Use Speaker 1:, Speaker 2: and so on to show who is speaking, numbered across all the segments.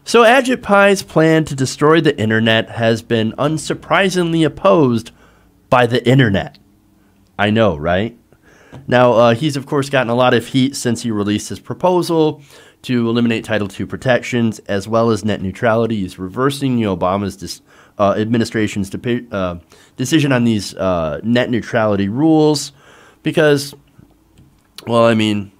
Speaker 1: So Ajit Pai's plan to destroy the internet has been unsurprisingly opposed by the internet. I know, right? Now, he's of course gotten a lot of heat since he released his proposal to eliminate Title II protections as well as net neutrality. He's reversing Obama's administration's decision on these net neutrality rules because, well, I mean,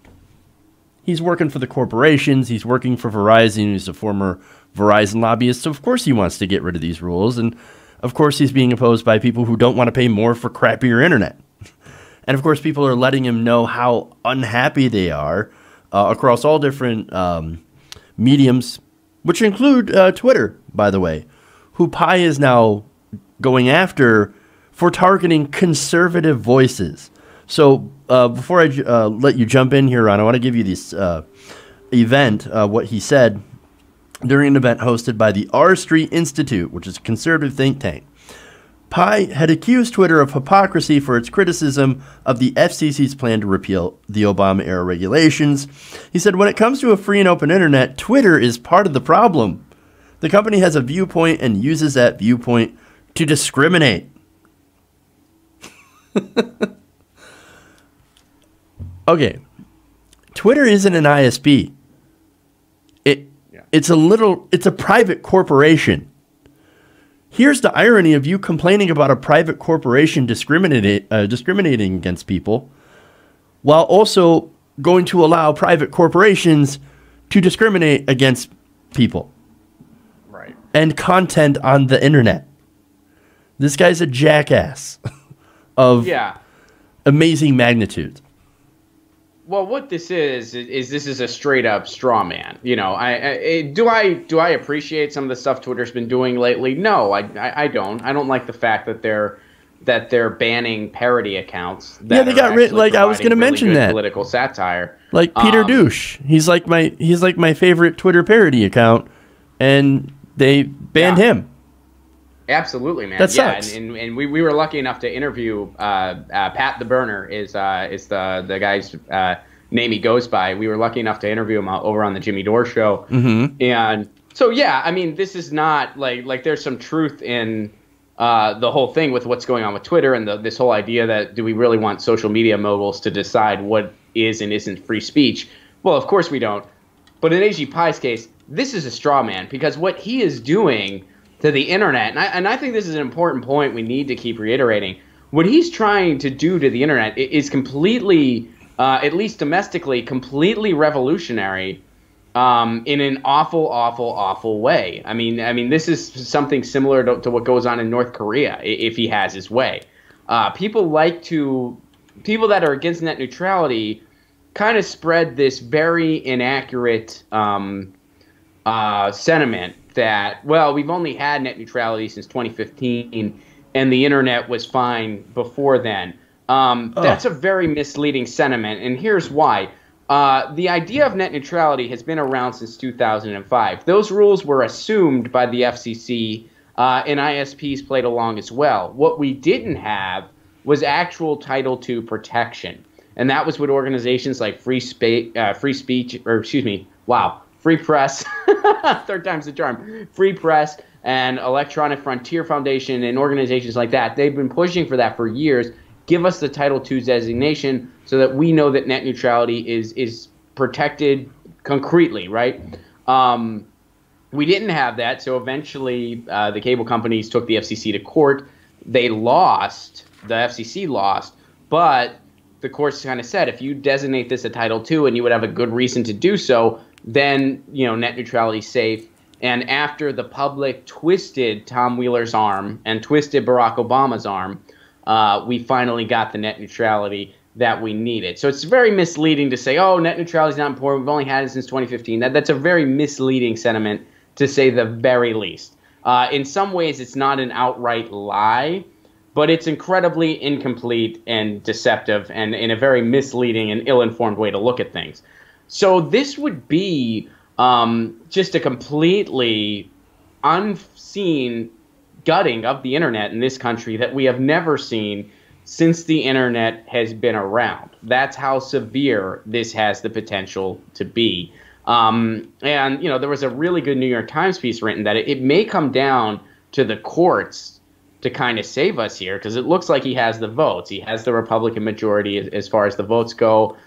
Speaker 1: he's working for the corporations. He's working for Verizon. He's a former Verizon lobbyist. So, of course, he wants to get rid of these rules. And, of course, he's being opposed by people who don't want to pay more for crappier internet. And, of course, people are letting him know how unhappy they are across all different mediums, which include Twitter, by the way, who Pai is now going after for targeting conservative voices. So before I let you jump in here, Ron, I want to give you this event, what he said during an event hosted by the R Street Institute, which is a conservative think tank. Pai had accused Twitter of hypocrisy for its criticism of the FCC's plan to repeal the Obama-era regulations. He said, when it comes to a free and open internet, Twitter is part of the problem. The company has a viewpoint and uses that viewpoint to discriminate. Okay, Twitter isn't an ISP. It's a private corporation. Here's the irony of you complaining about a private corporation discriminating against people, while also going to allow private corporations to discriminate against people.
Speaker 2: Right.
Speaker 1: And content on the internet. This guy's a jackass of amazing magnitude.
Speaker 2: Well, what this is this is a straight up straw man. You know, do I appreciate some of the stuff Twitter's been doing lately? No, I don't. I don't like the fact that they're banning parody accounts. That
Speaker 1: they got rid. Like I was going to mention that
Speaker 2: political satire.
Speaker 1: Like Peter Douche, he's like my favorite Twitter parody account, and they banned him.
Speaker 2: Absolutely, man.
Speaker 1: That sucks.
Speaker 2: And we were lucky enough to interview Pat the Burner is the guy's name he goes by. We were lucky enough to interview him over on the Jimmy Dore show. Mm-hmm. And so yeah, I mean, this is not like there's some truth in the whole thing with what's going on with Twitter and this whole idea that do we really want social media moguls to decide what is and isn't free speech? Well, of course we don't. But in Ajit Pai's case, this is a straw man because what he is doing to the internet, and I think this is an important point we need to keep reiterating. What he's trying to do to the internet is completely, at least domestically, completely revolutionary in an awful, awful, awful way. I mean, this is something similar to what goes on in North Korea if he has his way. People that are against net neutrality kind of spread this very inaccurate sentiment that, well, we've only had net neutrality since 2015 and the internet was fine before then. That's a very misleading sentiment, and here's why. The idea of net neutrality has been around since 2005. Those rules were assumed by the FCC, and ISPs played along as well. What we didn't have was actual Title II protection, and that was what organizations like Free Press, third time's the charm, Free Press and Electronic Frontier Foundation and organizations like that, they've been pushing for that for years. Give us the Title II designation so that we know that net neutrality is protected concretely, right? We didn't have that, so eventually the cable companies took the FCC to court. They lost, the FCC lost, but the courts kind of said if you designate this a Title II and you would have a good reason to do so, then, net neutrality is safe. And after the public twisted Tom Wheeler's arm and twisted Barack Obama's arm, we finally got the net neutrality that we needed. So it's very misleading to say, oh, net neutrality is not important. We've only had it since 2015. That's a very misleading sentiment, to say the very least. In some ways, it's not an outright lie, but it's incredibly incomplete and deceptive and in a very misleading and ill-informed way to look at things. So this would be just a completely unseen gutting of the internet in this country that we have never seen since the internet has been around. That's how severe this has the potential to be. And, there was a really good New York Times piece written that it may come down to the courts to kind of save us here, because it looks like he has the votes. He has the Republican majority as far as the votes go.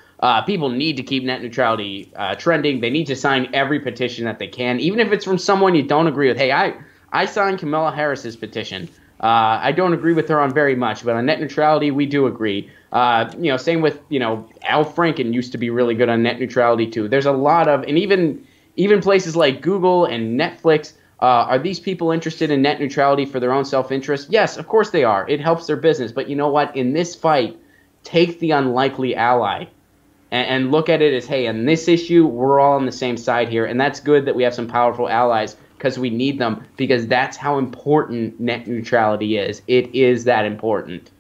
Speaker 2: People need to keep net neutrality trending. They need to sign every petition that they can, even if it's from someone you don't agree with. Hey, I signed Kamala Harris's petition. I don't agree with her on very much, but on net neutrality, we do agree. Same with, Al Franken used to be really good on net neutrality too. There's a lot of, and even places like Google and Netflix, are these people interested in net neutrality for their own self-interest? Yes, of course they are. It helps their business. But you know what? In this fight, take the unlikely ally and look at it as, hey, in this issue, we're all on the same side here. And that's good that we have some powerful allies, because we need them, because that's how important net neutrality is. It is that important.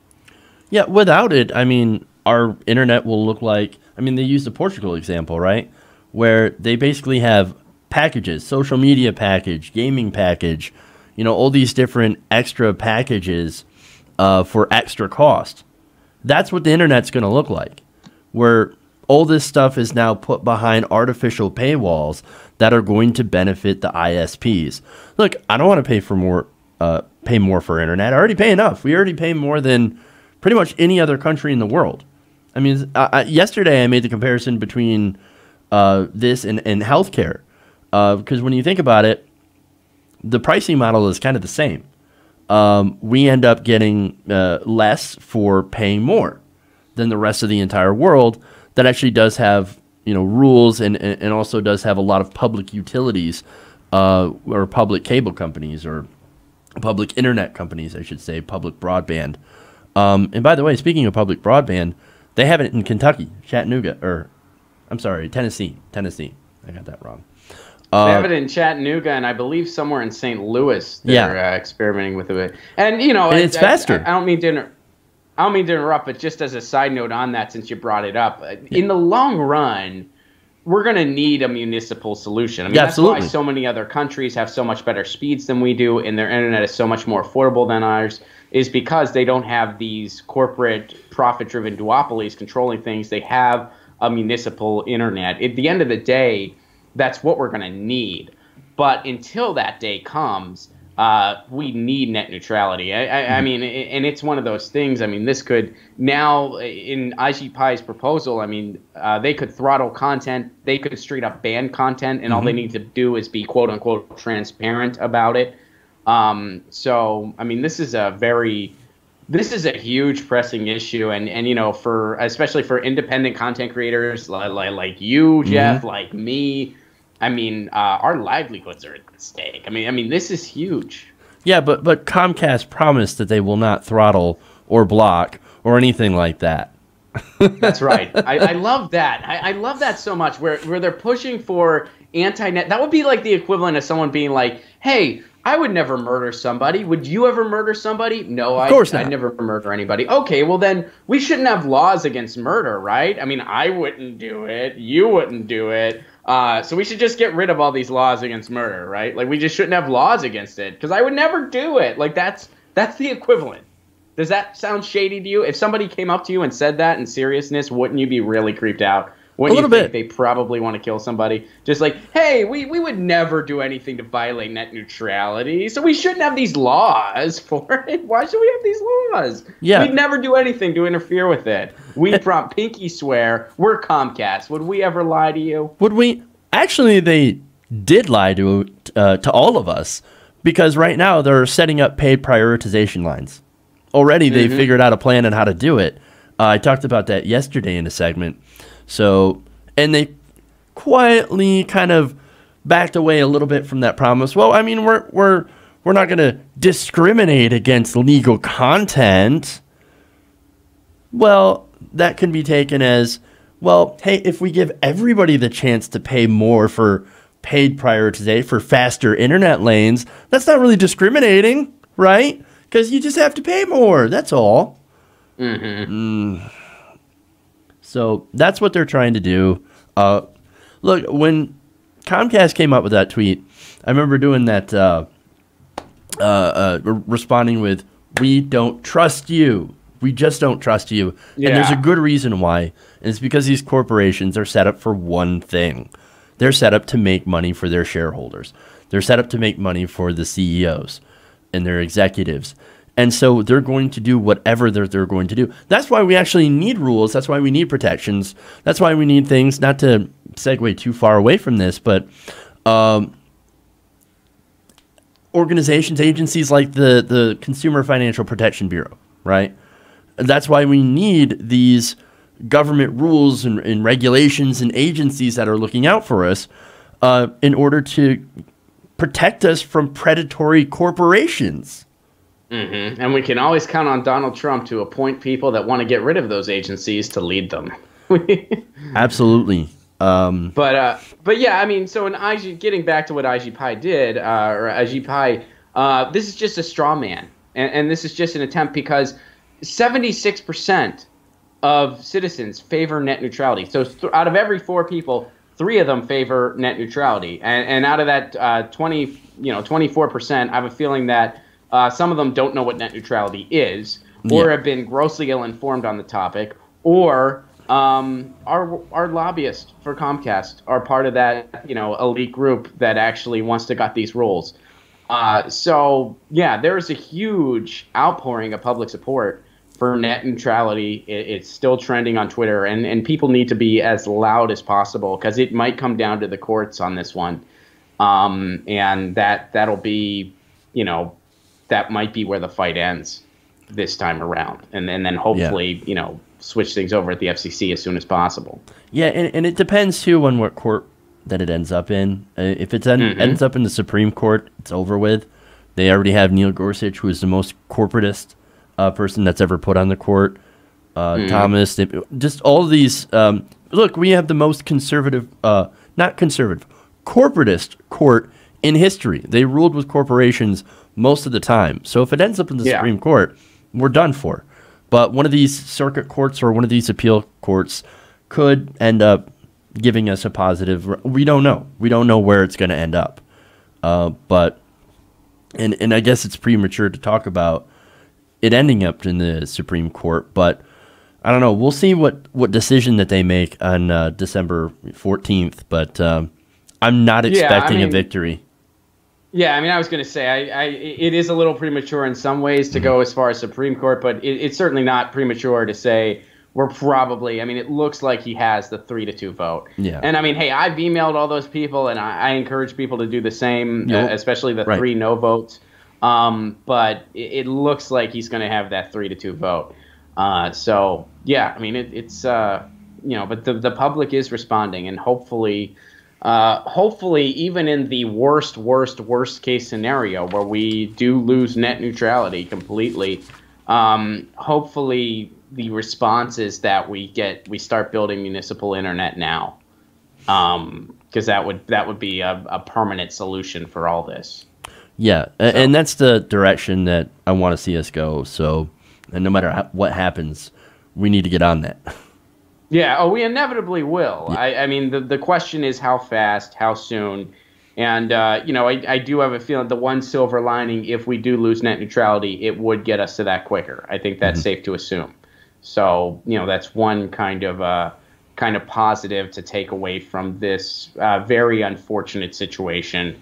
Speaker 1: Yeah, without it, I mean, our internet will look like, I mean, they use the Portugal example, right? Where they basically have packages, social media package, gaming package, all these different extra packages for extra cost. That's what the internet's going to look like, where all this stuff is now put behind artificial paywalls that are going to benefit the ISPs. Look, I don't want to pay more for internet. I already pay enough. We already pay more than pretty much any other country in the world. I mean, yesterday I made the comparison between this and healthcare, because when you think about it, the pricing model is kind of the same. We end up getting less for paying more than the rest of the entire world that actually does have rules and also does have a lot of public utilities or public cable companies or public internet companies, I should say, public broadband. And by the way, speaking of public broadband, they have it in Kentucky, Tennessee. I got that wrong.
Speaker 2: They have it in Chattanooga, and I believe somewhere in St. Louis they're experimenting with it. And
Speaker 1: it's faster.
Speaker 2: I don't mean to interrupt, but just as a side note on that, since you brought it up, in the long run, we're going to need a municipal solution. I mean, that's why so many other countries have so much better speeds than we do, and their internet is so much more affordable than ours, is because they don't have these corporate profit-driven duopolies controlling things. They have a municipal internet. At the end of the day, that's what we're going to need. But until that day comes, we need net neutrality. I mean, and it's one of those things. I mean, this could now, in Ajit Pai's proposal, I mean, they could throttle content. They could straight up ban content, and all they need to do is be quote unquote transparent about it. So, I mean, this is a huge pressing issue, and especially for independent content creators like you, Jeff, like me. I mean, our livelihoods are at stake. I mean, this is huge.
Speaker 1: Yeah, but Comcast promised that they will not throttle or block or anything like that.
Speaker 2: That's right. I love that. I love that so much. Where they're pushing for anti-net. That would be like the equivalent of someone being like, "Hey, I would never murder somebody. Would you ever murder somebody?" No, of course not. I'd never murder anybody. Okay, well then we shouldn't have laws against murder, right? I mean, I wouldn't do it. You wouldn't do it. So we should just get rid of all these laws against murder, right? Like, we just shouldn't have laws against it, because I would never do it. Like, that's the equivalent. Does that sound shady to you? If somebody came up to you and said that in seriousness, wouldn't you be really creeped out? Wouldn't you think they probably want to kill somebody? Just like, hey, we would never do anything to violate net neutrality, so we shouldn't have these laws for it. Why should we have these laws? Yeah. We'd never do anything to interfere with it. We pinky swear we're Comcast. Would we ever lie to you?
Speaker 1: Would we? Actually, they did lie to all of us, because right now they're setting up paid prioritization lines. Already they figured out a plan on how to do it. I talked about that yesterday in a segment. So, and they quietly kind of backed away a little bit from that promise. Well, I mean, we're not going to discriminate against legal content. Well, that can be taken as, well, hey, if we give everybody the chance to pay more for paid prioritization, for faster internet lanes, that's not really discriminating, right? Because you just have to pay more. That's all. So that's what they're trying to do. Look, when Comcast came up with that tweet, I remember doing that, responding with, "We don't trust you. We just don't trust you." Yeah. And there's a good reason why. And it's because these corporations are set up for one thing, They're set up to make money for their shareholders. They're set up to make money for the CEOs and their executives. And so they're going to do whatever they're going to do. That's why we actually need rules. That's why we need protections. That's why we need things, not to segue too far away from this, but organizations, agencies like the Consumer Financial Protection Bureau, right? That's why we need these government rules and regulations and agencies that are looking out for us in order to protect us from predatory corporations.
Speaker 2: Mm-hmm. And we can always count on Donald Trump to appoint people that want to get rid of those agencies to lead them.
Speaker 1: Absolutely.
Speaker 2: But yeah, I mean, so in getting back to what Ajit Pai did, or Ajit Pai, this is just a straw man, and this is just an attempt because 76% of citizens favor net neutrality. So out of every 4 people, 3 of them favor net neutrality, and out of that 24%, I have a feeling that some of them don't know what net neutrality is, or have been grossly ill-informed on the topic, or our lobbyists for Comcast are part of that elite group that actually wants to gut these rules. So yeah, there is a huge outpouring of public support for net neutrality. It's still trending on Twitter, and people need to be as loud as possible because it might come down to the courts on this one, and that'll be that might be where the fight ends this time around, and then hopefully switch things over at the FCC as soon as possible.
Speaker 1: Yeah, and it depends too on what court that it ends up in. If it ends up in the Supreme Court, it's over with. They already have Neil Gorsuch, who is the most corporatist person that's ever put on the court. Thomas, just all of these. Look, we have the most conservative, not conservative, corporatist court in history. They ruled with corporations most of the time. So if it ends up in the Supreme Court, we're done for. But one of these circuit courts or one of these appeal courts could end up giving us a positive. We don't know. We don't know where it's going to end up. But I guess it's premature to talk about it ending up in the Supreme Court. But I don't know. We'll see what decision that they make on December 14th. But I'm not expecting a victory.
Speaker 2: Yeah, I mean, I was going to say, it is a little premature in some ways to go as far as Supreme Court, but it's certainly not premature to say we're probably, I mean, it looks like he has the 3-2 vote. Yeah. And I mean, hey, I've emailed all those people, and I encourage people to do the same, especially the 3 no votes. But it looks like he's going to have that 3-2 vote. So, yeah, I mean, it's but the public is responding, and hopefully even in the worst case scenario where we do lose net neutrality completely, hopefully the response is that we start building municipal internet now, because that would be a permanent solution for all this. Yeah,
Speaker 1: and that's the direction that I want to see us go. So, and no matter what happens, we need to get on that.
Speaker 2: Yeah, we inevitably will. Yeah. I mean, the question is how fast, how soon. And, I do have a feeling the one silver lining, if we do lose net neutrality, it would get us to that quicker. I think that's safe to assume. So, that's one kind of positive to take away from this very unfortunate situation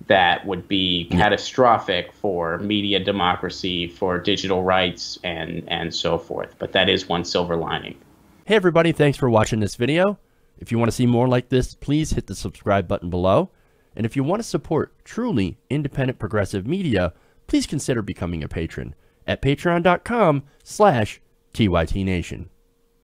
Speaker 2: that would be catastrophic for media democracy, for digital rights, and so forth. But that is one silver lining.
Speaker 1: Hey everybody, thanks for watching this video. If you want to see more like this, please hit the subscribe button below. And if you want to support truly independent progressive media, please consider becoming a patron at patreon.com/TYT Nation.